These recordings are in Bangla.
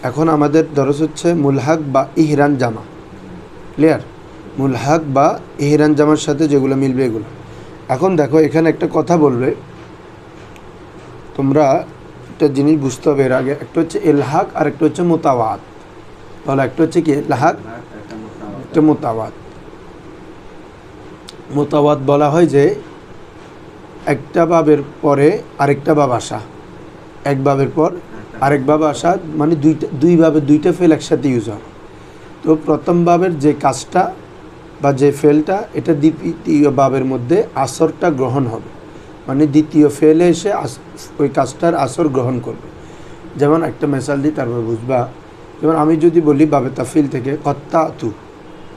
এখন আমাদের দরস হচ্ছে মুলহাক বা ইহরান জামা। ক্লিয়ার? মুলহাক বা ইহরান জামার সাথে যেগুলো মিলবে এগুলো। এখন দেখো এখানে একটা কথা বলবে, তোমরা একটা জিনিস বুঝতে হবে এর আগে। একটা হচ্ছে এলহাক আর একটা হচ্ছে মোতাওয়াত। তাহলে একটা হচ্ছে কি এলহাক, একটা মোতাওয়াত। মোতাওয়াত বলা হয় যে একটা বাবের পরে আরেকটা বাব আসা, এক বাবের পর আরেক বাব আসা, মানে দুই ভাবে দুইটা ফেল একসাথে ইউজ হয়। তো প্রথম বাবের যে কাজটা বা যে ফেলটা, এটা দ্বিতীয় বাবের মধ্যে আসরটা গ্রহণ হবে, মানে দ্বিতীয় ফেলে এসে ওই কাজটার আসর গ্রহণ করবে। যেমন একটা মেসাল দিই, তারপর বুঝবা। যেমন আমি যদি বলি বাবে তাফিল থেকে কত্তাতু,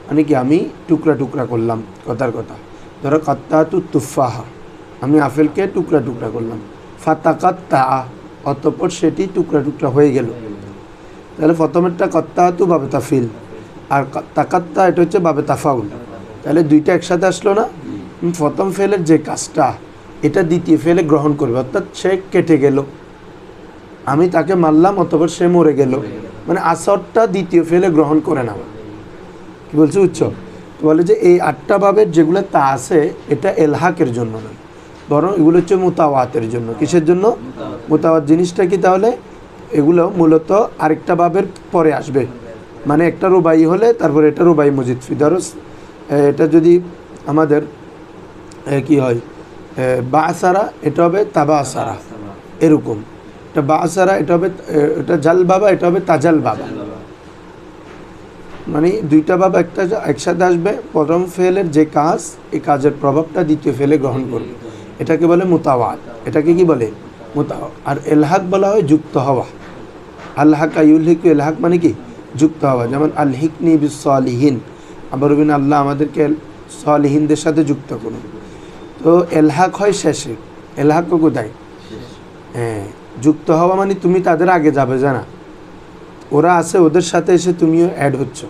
মানে কি আমি টুকরা টুকরা করলাম, কথার কথা। ধরো কত্তাতু তুফাহা, আমি আপেলকে টুকরা টুকরা করলাম। ফাতাকাত্তা, অতঃপর সেটি টুকরা টুকরা হয়ে গেল। তাহলে প্রথমেরটা কত্তাতু বাবে তাফিল, আর তাকাত্তা এটা হচ্ছে বাবে তাফাউল। তাহলে দুইটা একসাথে আসলো না? প্রথম ফেলের যে কাজটা, এটা দ্বিতীয় ফেলে গ্রহণ করবে, অর্থাৎ সে কেটে গেল, আমি তাকে মারলাম, অতঃপর সে মরে গেল, মানে আসরটা দ্বিতীয় ফেলে গ্রহণ করে না। কি বলছে উচ্চ? তো বলে যে এই আটটা বাবের যেগুলো তা আছে, এটা এলহাকের জন্য নয়, বরং এগুলো হচ্ছে মুতাওয়াতের জন্য। কিসের জন্য? মুতাওয়াত জিনিসটা কি? তাহলে এগুলো মূলত আরেকটা বাবের পরে আসবে, মানে একটা রুবাই হলে তারপরে এটা রুবাই মজিদ ফি। ধরো এটা যদি আমাদের কি হয়, বা আসারা, এটা হবে তাবা আসারা, এরকম। এটা বা আসারা, এটা হবে, এটা জাল বাবা, এটা হবে তাজাল বাবা, মানে দুইটা বাবা একটা একসাথে আসবে। প্রথম ফেলের যে কাজ, এই কাজের প্রভাবটা দ্বিতীয় ফেলে গ্রহণ করবে, এটাকে বলে মুতাওয়াত। এটাকে কি বলে? মুতাওয়াত। আর এলহাক বলা হয় যুক্ত হওয়া। আল্লাহাক ইউলহিক, এলহাক মানে কি? যুক্ত হওয়া। যেমন আলহিকনি বিস সালিহিন, আবার বিন আল্লাহ আমাদেরকে সালিহিনদের সাথে যুক্ত করুন। তো এলহাক হয় শেষে। এলহাক কোথায়? হ্যাঁ, যুক্ত হওয়া মানে তুমি তাদের আগে যাবে, জানা ওরা আছে, ওদের সাথে এসে তুমিও অ্যাড হচ্ছ,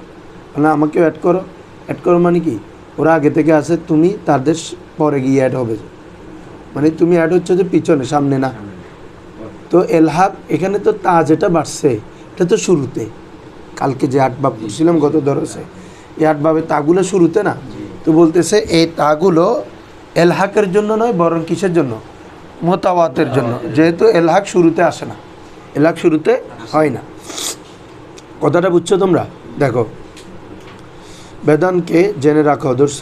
না আমাকেও অ্যাড করো। অ্যাড করো মানে কি? ওরা আগে থেকে আছে, তুমি তাদের পরে গিয়ে অ্যাড হবে, মানে তুমি অ্যাড হচ্ছ যে পিছনে, সামনে না। তো এলহাক এখানে তো তা যেটা বাড়ছে, এটা তো শুরুতে। কালকে যে 8 বাব পড়ছিলাম গত দরসে, এই 8 বাবের তাগুলো শুরুতে না। তো বলতেছে এই তাগুলো এলহাকের জন্য নয়, বরং কিসের জন্য? মোতাওয়াতের জন্য। যেহেতু এলহাক শুরুতে আসে না, এলহাক শুরুতে হয় না। কথাটা বুঝছো তোমরা? দেখো, বেদনকে জেনে রাখো, দর্শ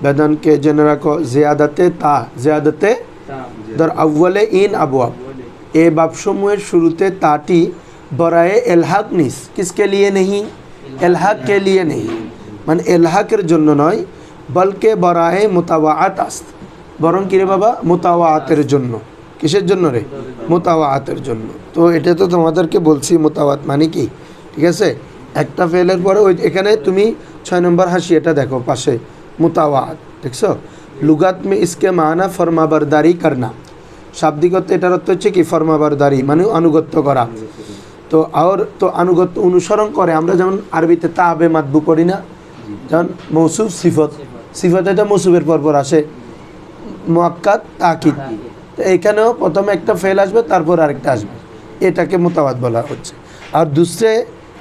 বেদনকে জেনে রাখো। জিয়াদাতে তা, জিয়াদাতে ধর আউ্বালে ইন আবওয়াব, এ বাবসমূহের শুরুতে তাটি বরায়ে এলহাক নিস, কিসকে লিয়ে নেই? এলহাক কে লিয়ে নেই, মানে এলহাকের জন্য নয়, বলকে বরায়ে মুতাওয়াত আস্ত, বরং কিরে বাবা মুতাওয়াতের জন্য। কিসের জন্য রে? মুতাওয়াতের জন্য। তো এটা তো তোমাদেরকে বলছি মুতাওয়াত মানে কি, ঠিক আছে? একটা ফেলের পরে ওই এখানে তুমি 6 নম্বর হাসিয়াটা দেখো পাশে, মুতাওয়াত দেখছো? লুগাত মে ইসকে মানা ফরমাবরদারি করনা, শাব্দিক অর্থে এটার অর্থ হচ্ছে কি? ফরমাবরদারি, মানে আনুগত্য করা। তো আর তো আনুগত্য অনুসরণ করে, আমরা যেমন আরবিতে তাবে মাতবু করি না, যেমন মৌসুফ সিফত, সিফত এটা মৌসুফের পরপর আসে, মুআক্কাদ তাকিদ। তো এখানেও প্রথমে একটা ফেল আসবে, তারপর আরেকটা আসবে, এটাকে মুতাওয়াত বলা হচ্ছে। আর दूसरे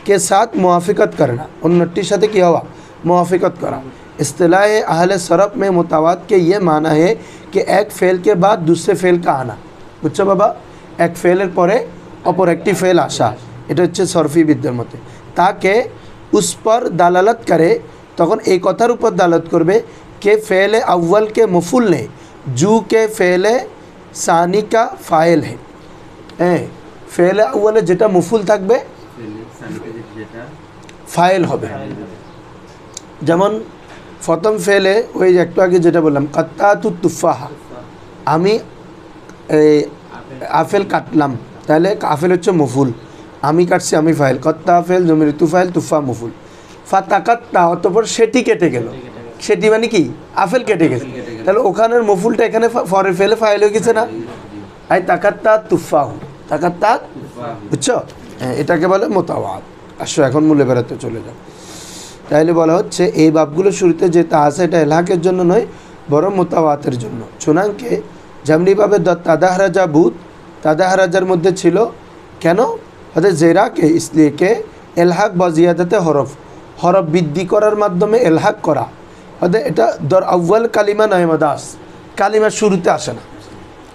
के साथ मुआफ़िक़त करना, उन्नतिর साथे কি হওয়া? मुआफ़िक़त करा। इस्तिलाह अहले सरफ में मुतावात के ये माना है कि एक फेल के बाद दूसरे फेल का आना। বুঝছো বাবা? এক ফেলের পরে অপর একটি ফেল আসা, এটা হচ্ছে সরফি বিদ্যার মতে। তাকে उस पर दालालत करे, তখন এই কথার উপর দালালত করবে कि फ़ेल अव्वल के मफूल ने जू के फ़ेल सानी का फ़ाइल है। হ্যাঁ, ফেল আউয়ালে যেটা মফুল থাকবে ফাইল হবে। যেমন প্রথম ফেলে ওই একটু আগে যেটা বললাম, কাত্তাতু তুফাহা, আমি আপেল কাটলাম, তাহলে আপেল হচ্ছে মফুল, আমি কাটছি, আমি ফাইল। কত্তা আফেল জমির তুফাইল, তুফা মফুল। ফাতাকাত্তা, অতঃপর সেটি কেটে গেল। সেটি মানে কি? আপেল কেটে গেছে, তাহলে ওখানের মফুলটা এখানে ফরে ফেলে ফাইল হয়ে গেছে না? আই তাকাত্তা তুফাহু, তাকাত্তা, বুঝছো? হ্যাঁ, এটাকে বলে মোতাওয়াত। আসো এখন মূলে বেড়াতে চলে যাও। তাইলে বলা হচ্ছে এই বাবগুলো শুরুতে যে তা আছে, এটা এলহাকের জন্য নয়, বরং মোতাওয়াতের জন্য। চুনাঙ্কে যেমনিভাবে তাদাহরাজা বুত তাদের হারাজার মধ্যে ছিল কেন হতে জেরাকে ইসলিকে এলহাক বা জিয়াদাতে হরফ হরফ বৃদ্ধি করার মাধ্যমে এলহাক করা হতে এটা দর আউ্বাল কালিমা নয়মদাস কালিমার শুরুতে আসে না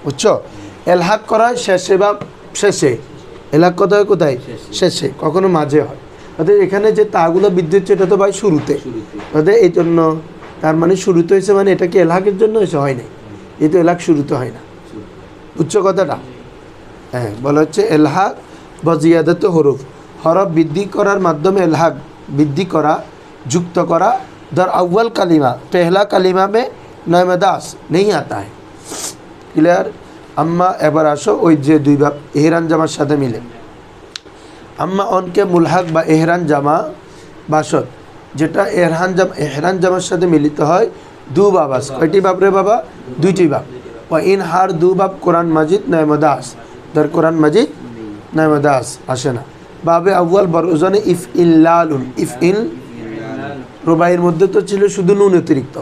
বুঝছো এলহাক করা শেষে বা শেষে এলহাক কথা হয় কোথায় শেষে কখনো মাঝে হয় অর্থাৎ এখানে যে তাগুলো বৃদ্ধি হচ্ছে এটা তো ভাই শুরুতে অর্থাৎ এই জন্য তার মানে শুরুতে হয়েছে মানে এটা কি এলহাকের জন্য হয়েছে হয় নাই এই তো এলহাক শুরুতে হয় না উচ্চ কথাটা হ্যাঁ বলা হচ্ছে এলহাক বা জিয়াদাত হরফ হরফ বৃদ্ধি করার মাধ্যমে এলহাক বৃদ্ধি করা যুক্ত করা दर अव्वल कलीमा पहला कलीमा में नयमदास नहीं आता है क्लियर अम्मा एबार आसो ওই যে দুই ভাব এহরান জামার সাথে মিলে আম্মা অনকে মুলহাক বা এহরান জামা বাসত যেটা এহরান জামার সাথে মিলিত হয় দু বাবাস কয়টি বাপ রে বাবা দুইটি বাপ ও ইন হার দু বাপ কোরআন মাজিদ নয়মদাস দর কোরআন মাজিদ নয়মদাস আসে না বাবে আউ্বাল বরজনে ইফ ইল্লালুন ইফ ইল রুবাইয়ের মধ্যে তো ছিল শুধু নুন অতিরিক্ত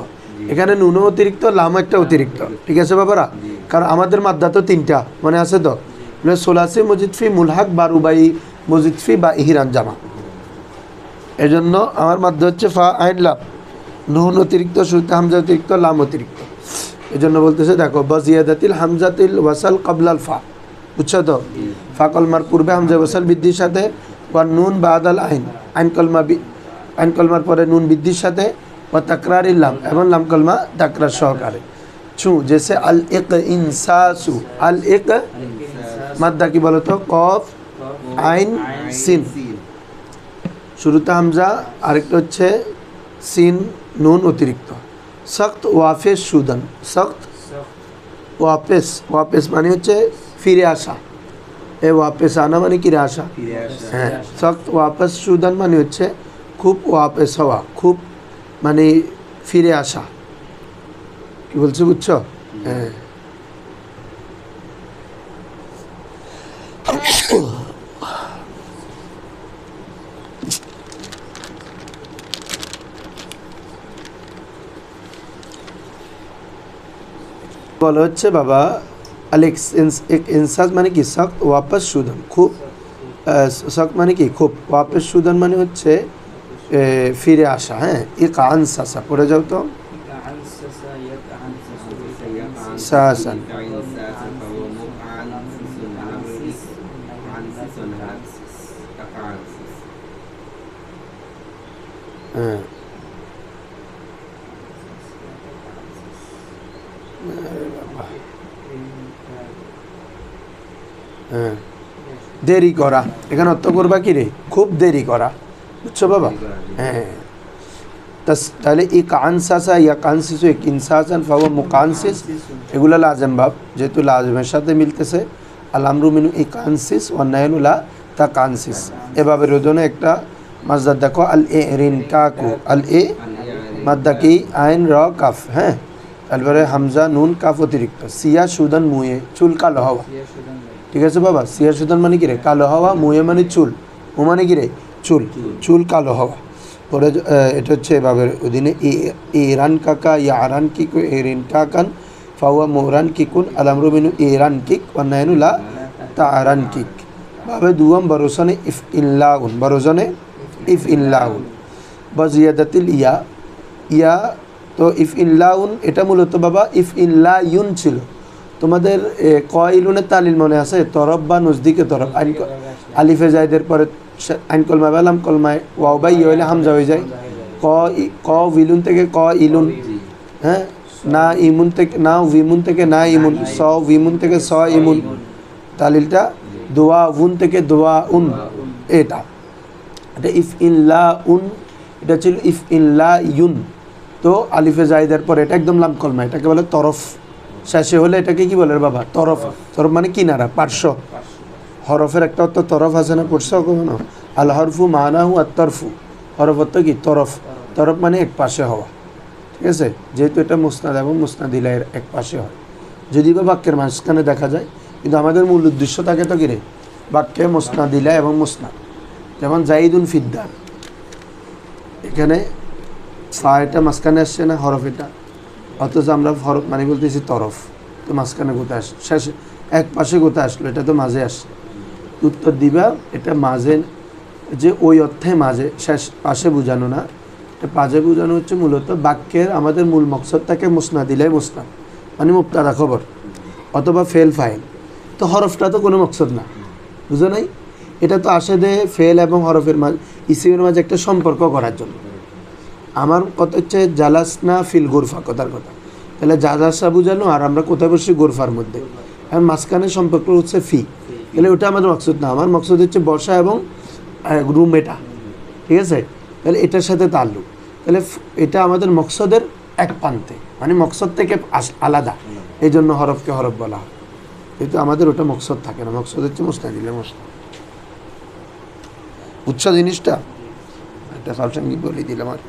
এখানে নুন অতিরিক্ত লাম একটা অতিরিক্ত ঠিক আছে বাবারা কারণ আমাদের মাদ্দা তো তিনটা মনে আছে তো সোলাসি মজিদফি মুলহাক বা রুবাই মজিদফি বা ইহরান জামা এজন্য আমার মাদ্দা হচ্ছে ফা আইন লাম নুন অতিরিক্ত শুরুতে হামজা অতিরিক্ত লাম অতিরিক্ত এজন্য বলতেছে দেখো বাজিয়াদাতিল হামজাতিল ওয়াসাল কাবলাল ফা বুঝছো তো ফা কলমার পূর্বে হামজা ওয়াসাল বৃদ্ধির সাথে ওয়া নুন বাদাল আইন আইন কলমা আইন কলমার পরে নুন বৃদ্ধির সাথে ও তাকরার লাম এবং লাম কলমা তাকরার সহকারে ছু জেসে আল ইক ইনসাসু আল ইক মাদ্দা কি বলো তো কফ আইন সিন শুরুতে হামজা আরেকটা হচ্ছে সিন নুন অতিরিক্ত সख्त ওয়াফেস সুদান সख्त ওয়াপেস মানে হচ্ছে ফিরে আসা এ ওয়াপেস আনা মানে কি আসা হ্যাঁ সख्त ওয়াপেস সুদান মানে হচ্ছে খুব ওয়াপেস হওয়া খুব মানে ফিরে আসা কি বলছো বুঝছো হ্যাঁ বলা হচ্ছে বাবা আলেক্স এক ইনসাস মানে কি সख्त ওয়াপস সুদান খুব সख्त মানে কি খুব ওয়াপস সুদান মানে হচ্ছে ফিরে আসা হ্যাঁ এক আনসাসা পড়ে যাও তো সাসান হ্যাঁ হ্যাঁ দেরি করা এখানে অর্থ করবা কি রে খুব দেরি করা বুঝছো বাবা হ্যাঁ তাহলে ই কানসাসা ইয়া কানসিসু এক ইনসাসান ফাওয়া মুকানসিস এগুলো লাজম বাব যেহেতু লাজমের সাথে মিলতেছে আল আমরু মিনু ই কানসিস ওয়া নাহনু লা তা কানসিস এভাবে রোজনে একটা মাজদার দেখো আল এ রিন কাকু আল এ মাদ্দা কি আইন র কাফ হ্যাঁ তারপরে হামজা নুন কাফ অতিরিক্ত সিয়া সুদান মুয়ে চুল কালো হওয়া ঠিক আছে বাবা সিয়া সুদান মানে কি রে কালো হওয়া মুয়ে মানে চুল ও মানে কি রে চুল চুল কালো হওয়া পরে এটা হচ্ছে এভাবে ওদিনে ইরান কাকা ইয়া আরান কিক এরিন কাকান ফাওয়া মোরান কিকুন আলামরু মিনু ইরান কিক ওয়া নাহনু লা তারান কিক ভাবে দুয়াম বরসনে ইফ ইল্লাউন বরসনে ইফ ইল্লাউন বাজিয়াদাতিল ইয়া ইয়া তো ইফ ইল্লাউন এটা মূলত বাবা ইফ ইল্লায়ুন ছিল তোমাদের কয়লুনের তালিল মনে আছে তরফ বা নজদিকে তরফ আলিফে জায়দের পরে আইন কলমা বা লাম কলমায় ওয়াও বা ইয়ে হলে হামজা হয়ে যায় ক উইলুন থেকে ক ইলুন হ্যাঁ না ইমুন থেকে না উইমুন থেকে না ইমুন স উইমুন থেকে স ইমুন তালিলটা দোয়া উন থেকে দোয়া উন এটা ইফ ইল্লা উন এটা ছিল ইফ ইল্লা ইউন তো আলিফে জায়দের পরে এটা একদম লাম কলমা এটাকে বলে তরফ শেষে হলে এটাকে কি বলে বাবা তরফ তরফ মানে কিনারা পার্শ্ব হরফের একটা অর্থ তরফ আছে না পড়ছো কখনো আল হরফু মানাহু আর তরফু হরফ অর্থ কি তরফ তরফ মানে এক পাশে হওয়া ঠিক আছে যেহেতু এটা মুসনাদ এবং মুসনাদিলাইয়ের এক পাশে হয় যদি বা বাক্যের মাঝখানে দেখা যায় কিন্তু আমাদের মূল উদ্দেশ্য থাকে তো কিরে বাক্যে মুসনাদিলা এবং মুসনাদ যেমন জাইদুন ফিদ্দার এখানে ফা এটা মাঝখানে আসছে না হরফ এটা অথচ আমরা হরফ মানে বলতেছি তরফ তো মাঝখানে কোথায় আসে শেষে এক পাশে কোথায় আসলো? এটা তো মাঝে আসছে। উত্তর দিবা এটা মাঝে, যে ওই অর্থে মাঝে, শেষ পাশে বোঝানো না, এটা পাশে বোঝানো হচ্ছে মূলত বাক্যের আমাদের মূল মকসদ থাকে মুসনাদ ইলাই মুসনাদ, মানে মুবতাদা খবর অথবা ফেল ফাইল। তো হরফটা তো কোনো মকসদ না, বুঝো নাই? এটা তো আসে দে ফেল এবং হরফের মাঝে, ইসিমের মাঝে একটা সম্পর্ক করার জন্য। আমার কথা হচ্ছে জালাসনা ফিল গোরফা, কথার কথা। তাহলে জালাসা বুঝানো আর আমরা কোথায় বসছি? গোরফার মধ্যে। এখন মাঝখানে সম্পর্ক হচ্ছে ফি, তাহলে ওটা আমাদের মকসদ না। আমার মকসদ হচ্ছে বসা এবং রুম, এটা ঠিক আছে? তাহলে এটার সাথে তাল্লুক, তাহলে এটা আমাদের মকসদের এক প্রান্তে, মানে মকসদ থেকে আলাদা, এই জন্য হরফকে হরফ বলা হয়। কিন্তু আমাদের ওটা মকসদ থাকে না, মকসদ হচ্ছে মুসনাদ ইলাই মুসনাদ। বুঝছো জিনিসটা? একটা সবসঙ্গে বলে দিলাম আর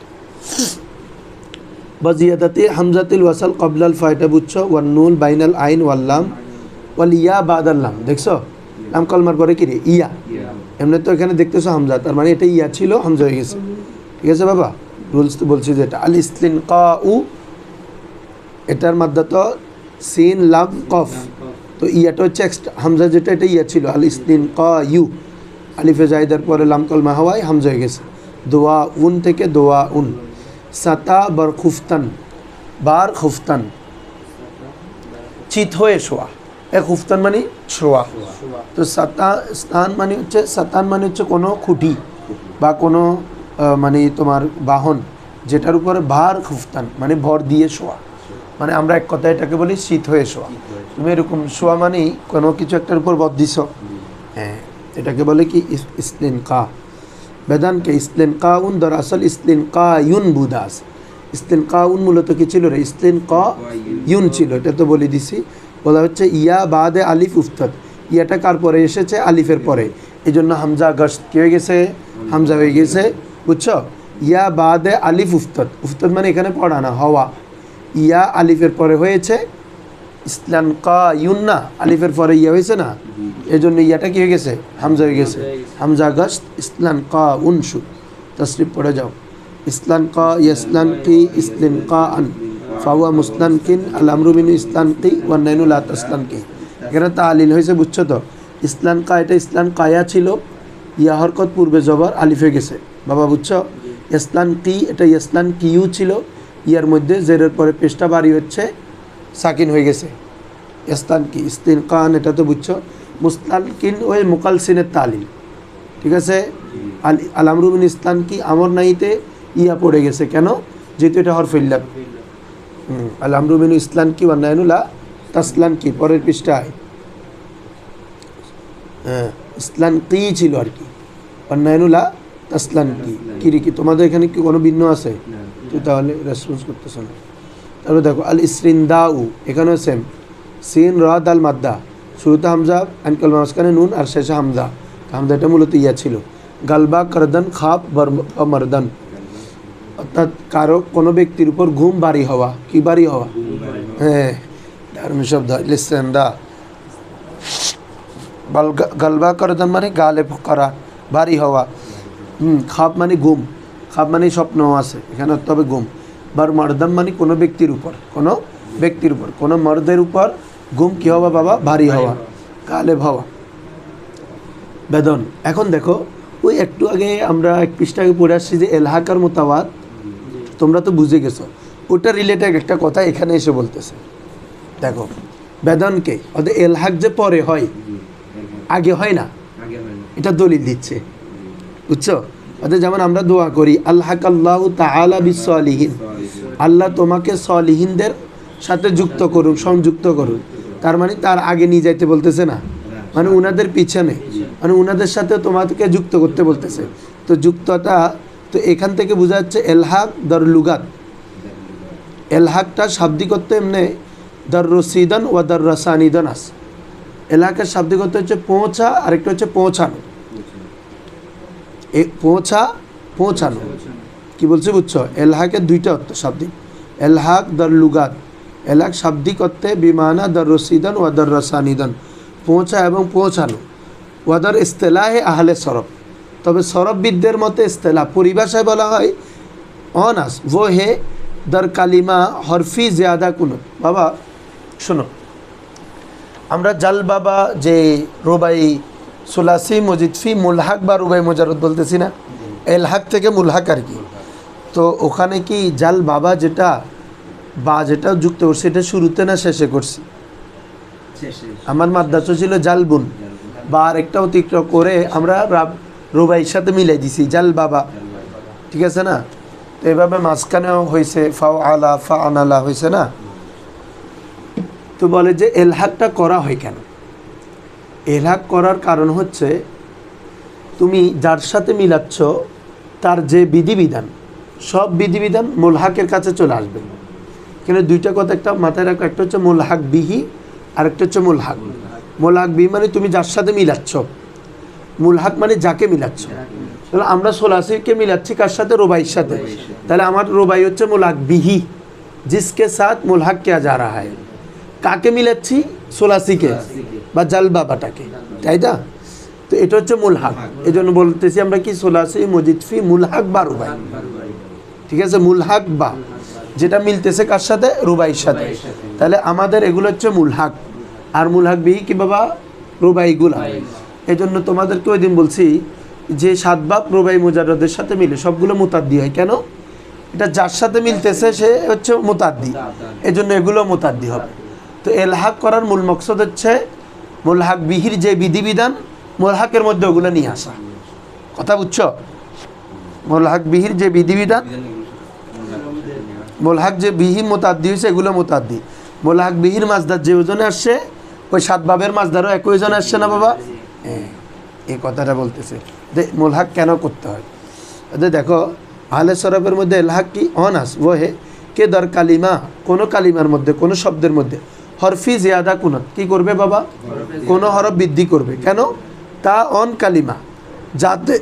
বাজিয়াদাতে হামজাতিল ওয়াসাল কবলাল ফায়টা বুঝছো, ওয়ান নুন বাইনাল আইন ওয়াল্লাম ওয়াল ইয়া বাদাল্লাম। দেখছো লাম কলমার পরে কি রে? ইয়া। এমনি তো এখানে দেখতেছো হামজা, তার মানে এটা ইয়া ছিল, হামজা হয়ে গেছে। ঠিক আছে বাবা, রুলস তো বলছি যেটা আল ইসলিন কা উ, এটার মাদ্দা তো সিন লাম কফ, তো ইয়াটা হচ্ছে এক্সট্রা, হামজা যেটা এটা ইয়া ছিল। আল ইসলিন কা ইউ, আলিফে জায়দার পরে লাম কলমা হওয়ায় হামজা হয়ে গেছে। দোয়া উন থেকে দোয়া উন। সাতা বার খুফতান, বার খুফতান, চিত হয়ে শোয়া। এ খুফতান মানে শোয়া। তো স্থান মানে হচ্ছে, সাতান মানে হচ্ছে কোনো খুঁটি বা কোনো মানে তোমার বাহন, যেটার উপরে বার খুফতান মানে ভর দিয়ে শোয়া, মানে আমরা এক কথায় এটাকে বলি শীত হয়ে শোয়া। তুমি এরকম শোয়া মানেই কোনো কিছু একটার উপর বর দিছ, হ্যাঁ, এটাকে বলে কি? ইসলিন কা। বেদানকে ইসলিন কা উন, দরাসল ইসলিন কা ইউন বুদাস। ইসলিন কা উন মূলত কি ছিল রে? ইসলিন কা ইউন ছিল, এটা তো বলে দিছি। বলা হচ্ছে ইয়া বাদে আলিফ উফতাদ, ইয়াটা কার পরে এসেছে? আলিফের পরে, এই জন্য হামজা গস্ত কি হয়ে গেছে? হামজা হয়ে গেছে, বুঝছো? ইয়া বাদে আলিফ উফতাদ, উফতাদ মানে এখানে পড়ানা হওয়া, ইয়া আলিফের পরে হয়েছে। ইসলান কা ইউন না, আলিফের পরে ইয়া হয়েছে না, এই জন্য ইয়াটা কি হয়ে গেছে? হামজা হয়ে গেছে। হামজা গস্ত ইসলান কা উনসু, তসরিফ পড়ে যাও। ইসলান কা ইসলান কি ইসলিন কা আন ফাওয়া মুসলান কিন আল আমরু মিন ইসলান কি ওয়ান নাইনু লা তাসলান কি। এখানে তালিল হয়েছে, বুঝছো তো? ইসলান কা, এটা ইসলান কায়া ছিল, ইয়া হরকত পূর্বে জবর, আলিফ হয়ে গেছে বাবা, বুঝছো? ইসলান কি, এটা ইসলান কিউ ছিল, ইয়ার মধ্যে জেরের পরে পেশটা বাড়ি হচ্ছে, সাকিন হয়ে গেছে। ইসলান কি ইসলিন কান, এটা তো বুঝছো? মুসলান কিন ওই মুকালসিনের তালিল, ঠিক আছে? আল আমরু মিন ইসলান কি, আমর নাইতে ইয়া পড়ে গেছে, কেন? যেহেতু এটা হরফিল্লা। আল আমরু মিন ইসলান কি ওয়ান নাইনু লা তাসলান কি, পরের পৃষ্ঠায় ইসলান কি ছিল আর কি, ওয়ান নাইনু লা তাসলান কি রে কি? তোমাদের এখানে কি কোনো ভিন্ন আছে? তুই তাহলে রেসপন্স করতেছ না। তারপর দেখো আল ইসরিন দাউ, এখানেও সেম, সিন র দাল মাদ্দা, শুরুতে হামজা, আনকাল মাঝখানে নুন আর শেষে হামজা। হামজাটা মূলত ইয়া ছিল। গালবা করদন খাপ মর্দন, অর্থাৎ কারো কোনো ব্যক্তির উপর ঘুম বাড়ি হওয়া, কি বাড়ি হওয়া? হ্যাঁ, ধার্মিক শব্দ লিসেন্দা। গালবা করদন মানে গালে করা, বাড়ি হওয়া। খাপ মানে ঘুম, খাপ মানে স্বপ্ন আছে, এখানে তবে ঘুম। বার মর্দম মানে কোনো ব্যক্তির উপর, কোনো ব্যক্তির উপর, কোনো মর্দের উপর ঘুম কি হওয়া বাবা? ভারী হওয়া, গালেব হওয়া। বেদন। এখন দেখো, ওই একটু আগে আমরা এক পৃষ্ঠাকে পড়ে আসছি যে এলহাকার মোতাবাত, তোমরা তো বুঝে গেছো, ওটা রিলেটেড একটা কথা এখানে এসে বলতেছে। দেখো বেদনকে, অর্থাৎ এলহাক যে পরে হয়, আগে হয় না, এটা দলিল দিচ্ছে, বুঝছো? অর্থাৎ যেমন আমরা দোয়া করি আল্লাহু তাআলা বিসসালিহিন, আল্লাহ তোমাকে সলিহিনদের সাথে যুক্ত করুন, সংযুক্ত করুন, তার মানে তার আগে নিয়ে যাইতে বলতেছে না, মানে উনাদের পিছনে, মানে উনাদের সাথে তোমাকে যুক্ত করতে বলতেছে। তো যুক্তটা তো এখান থেকে বোঝা যাচ্ছে এলহাক দর লুগাত, এলহাকটা শাব্দিক অর্থ এমনি দর রসিদান ও দর রসানিদান আস। এলহাকের শাব্দিক অর্থ হচ্ছে পৌঁছা, আরেকটা হচ্ছে পৌঁছানো। পৌঁছানো কি বলছে বুঝছো? এলহাকের দুইটা অর্থ শাব্দিক, এলহাক দর লুগাত, এলহাক শাব্দিক অর্থে বিমানা দর রসিদান ও দর রসানিদান, পৌঁছা এবং পৌঁছানো। ওয়াদার ইস্তেলাহে আহলে সরব, তবে সরববিদদের মতে ইস্তেলাহ পরিভাষায় বলা হয় অনাস वो है दर कालिमा हरफी ज़्यादा कुनुत। बाबा सुनो, আমরা জাল বাবা যে রুবাই সুলাসি মজিদ ফি মুলহাক বা রুবাই মুজাররদ বলতেছি না, এলহাক থেকে মুলহাক আর কি। তো ওখানে কি জাল বাবা যেটা বা যেটা যুক্ত করছি এটা শুরুতে না শেষে করছি? আমার মাদ্রাস ছিল জালবুন, বা আরেকটা অতিক্রম করে আমরা রুবাইয়ের সাথে মিলাই দিছি জাল বাবা, ঠিক আছে না? তো এভাবে মাঝখানেও হয়েছে ফাও আলা ফা আনালা হয়েছে না? তো বলে যে এলহাকটা করা হয় কেন? এলহাক করার কারণ হচ্ছে তুমি যার সাথে মিলাচ্ছ তার যে বিধিবিধান, সব বিধিবিধান মুলহাকের কাছে চলে আসবে। এখানে দুইটা কথা একটা মাথায় রাখো, একটা হচ্ছে মুলহাক বিহি আর একটা হচ্ছে মুলহাক। মুলহাক বিহি মানে তুমি যার সাথে মিলাচ্ছ, মুলহাক মানে যাকে মিলাচ্ছ। তাহলে আমরা সোলাসিকে মিলাচ্ছি কার সাথে? রুবাইয়ের সাথে। তাহলে আমার রুবাই হচ্ছে মুলহাক বিহি, জিসকে সাথ মুলহাক কিয়া যা রাহা है। কাকে মিলাচ্ছি? সোলাসিকে বা জাল বাবাটাকে, তাই না? তো এটা হচ্ছে মুলহাক। এই জন্য বলতেছি আমরা কি সোলাসি মজিদ ফি মুলহাক বা রুবাই, ঠিক আছে? মুলহাক বা যেটা মিলতেছে কার সাথে? রুবাইয়ের সাথে। তাহলে আমাদের এগুলো হচ্ছে মুলহাক, আর মুলহাক বিহি কি বাবা? রুবাইগুলা। এই জন্য তোমাদেরকে ওই দিন বলছি যে সাতবাব রুবাই মুজাররদের সাথে মিলে সবগুলো মুতাদ্দি হয়। কেন? এটা যার সাথে মিলতেছে সে হচ্ছে মুতাদ্দি, এই জন্য এগুলো মুতাদ্দি হবে। তো এলহাক করার মূল মকসদ হচ্ছে মুলহাক বিহির যে বিধিবিধান মুলহাকের মধ্যে ওগুলো নিয়ে আসা। কথা বুঝছো? মুলহাক বিহির যে বিধিবিধান, মুলহাক যে বিহি মুতাদ্দি হয়েছে এগুলো মুতাদ্দি। মুলহাক বিহির মাজদার যে ওজনে আসছে ওই সাতবাবের মাজদারও একই ওজনে আসছে না বাবা? এই কথাটা বলতেছে যে মুলহাক কেন করতে হয়। দেখো আহলে সরফের মধ্যে এলহাক কি অনাস ও হে কে দর কালিমা, কোনো কালিমার মধ্যে কোনো শব্দের মধ্যে হরফি জিয়াদা কুনত কি করবে বাবা? কোনো হরফ বৃদ্ধি করবে। কেন? তা অন কালিমা, যাতে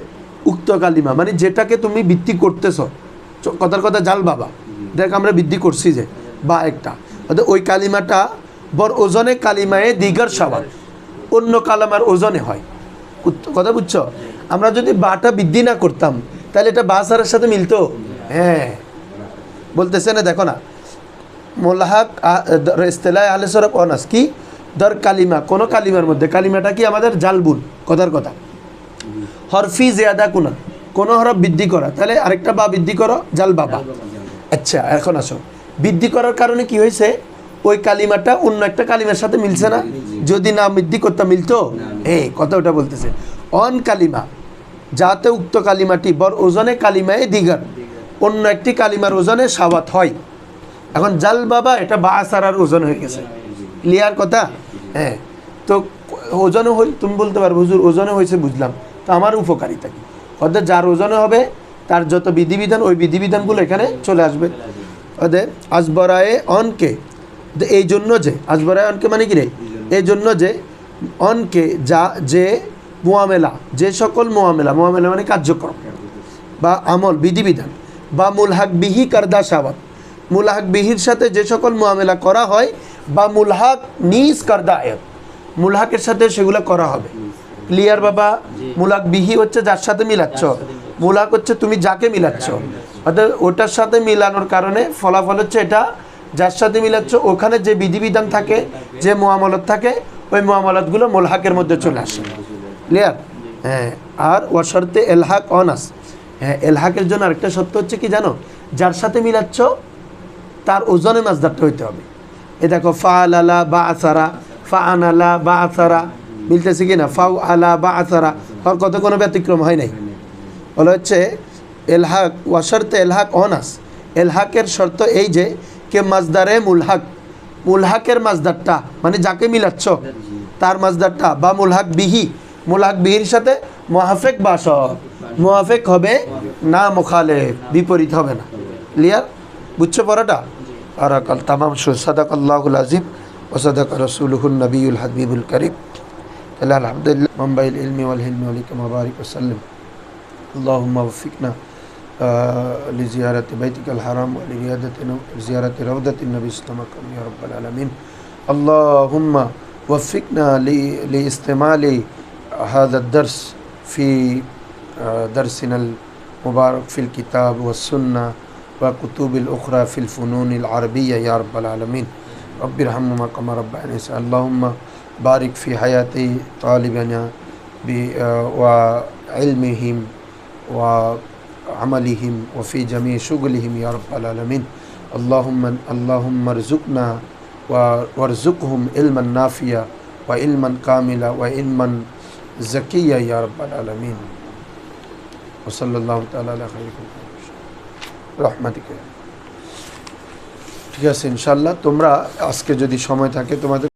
উক্ত কালিমা মানে যেটাকে তুমি বৃদ্ধি করতেছ, কথার কথা জাল বাবা, এটাকে আমরা বৃদ্ধি করছি যে বা একটা, ওই কালিমাটা বর ওজনে কালিমায়ে দিগার সাবাদ, অন্য কালামার ওজনে হয়। কথা বুঝছো? আমরা যদি বাটা বৃদ্ধি না করতাম তাহলে এটা বা সারের সাথে মিলতো? হ্যাঁ, বলতেছে না, দেখো না, মুলহাক ইসতিলাহ আহলে সরফ অনাস কি দর কালিমা, কোনো কালিমার মধ্যে, কালিমাটা কি আমাদের জালবুন, কথার কথা। হরফি জিয়াদা কুনা, কোনো হরফ বৃদ্ধি করা, তাহলে আরেকটা বা বৃদ্ধি করো, জাল বাবা। আচ্ছা এখন আসো, বৃদ্ধি করার কারণে কি হয়েছে? ওই কালিমাটা অন্য একটা কালিমার সাথে মিলছে না? যদি না বৃদ্ধি করতে মিলতো? এই কথা ওটা বলতেছে অন কালিমা, যাতে উক্ত কালিমাটি বর ওজনে কালিমায়ে দিগার, অন্য একটি কালিমার ওজনে সাবাত হয়। এখন জাল বাবা এটা বা আসারার ওজন হয়ে গেছে। ক্লিয়ার কথা? হ্যাঁ। তো ওজনে হই, তুমি বলতে পারো হুজুর ওজনে হয়েছে, বুঝলাম, তো আমার উপকারিতা কি? অর্থাৎ যার ওজনে হবে তার যত বিধিবিধান ওই বিধিবিধানগুলো এখানে চলে আসবে। ওদের আজবরায়ে অনকে, এই জন্য যে আজবরায়ে অনকে মানে কি রে? এই জন্য যে অনকে যা যে মুআমেলা, যে সকল মুআমেলা, মুআমেলা মানে কার্যক্রম বা আমল বিধিবিধান, বা মুলহাক বিহি কারদা সাবাত, মুলহাক বিহির সাথে যে সকল মুআমেলা করা হয়, বা মুলহাক নিজ কারদা আয়াত, মুলহাকের সাথে সেগুলো করা হবে। ক্লিয়ার বাবা? মুলহাক বিহি হচ্ছে যার সাথে মিলাচ্ছ, মুলহাক হচ্ছে তুমি যাকে মিলাচ্ছ, অর্থাৎ ওটার সাথে মিলানোর কারণে ফলাফল হচ্ছে এটা যার সাথে মিলাচ্ছ ওখানে যে বিধিবিধান থাকে, যে মুআমালাত থাকে, ওই মুআমালাতগুলো মুলহাকের মধ্যে চলে আসে। ক্লিয়ার? হ্যাঁ। আর ওয়া শর্তে এলহাক অনাস, হ্যাঁ, এলহাকের জন্য আরেকটা শর্ত হচ্ছে কি জানো? যার সাথে মিলাচ্ছ তার ওজনে মাজদারটা হইতে হবে। এ দেখো ফা আলা বা আসারা, ফা আনালা বা আসারা, মিলতেছে কি না? ফাউ আলা বা আসারা হওয়ার কত কোনো ব্যতিক্রম হয় নাই। বলা হচ্ছে এলহাক ওয়া শর্তে এলহাক অনাস, এলহাকের শর্ত এই যে কে মাজদারে মুলহাক, মুলহাকের মাজদারটা মানে যাকে মিলাচ্ছ তার মাজদারটা, বা মুলহাক বিহি, মুলহাক বিহির সাথে মুআফেক বা সব, মুআফেক হবে না মুখালেফ, বিপরীত হবে না। ক্লিয়ার? বুঝছো পড়াটা? আর কাল তামাম সাদাকাল্লাহুল আজিম ওয়া সাদাকা রাসূলুহুন নবিয়ুল হাবিবুল কারীম। আলহামদুলিল্লাহ মুম্বাইল ইলমি ওয়াল হিলমি ওয়া লিকা মুবারিক ওয়া সাল্লাম। আল্লাহুম্মা ওয়াফিকনা لزيارة بيتك الحرام ولزيارة روضة النبي صلى الله عليه وسلم يا رب العالمين. اللهم وفقنا لاستعمال هذا الدرس في درسنا المبارك في الكتاب والسنة وكتب الأخرى في الفنون العربية يا رب العالمين. رب ارحمهما كما ربياني صغيرا. اللهم बारिक फ़ी हयाती तालिबाना वइल्मिहिम व अमलिहिम व फ़ी जमी शुगलिहिम या रब्बल आलमीन। अल्लाहुम्मा रज़ुक़ना वर्ज़ुक़हुम इल्मन नाफ़िया व इल्मन कामिला व इल्मन ज़किया या रब्बल आलमीन। व सल्लल्लाहु ताला अला खैरि रहमतिका। ঠিক আছে ইনশাআল্লাহ তোমরা আজকে যদি সময় থাকে তোমাদের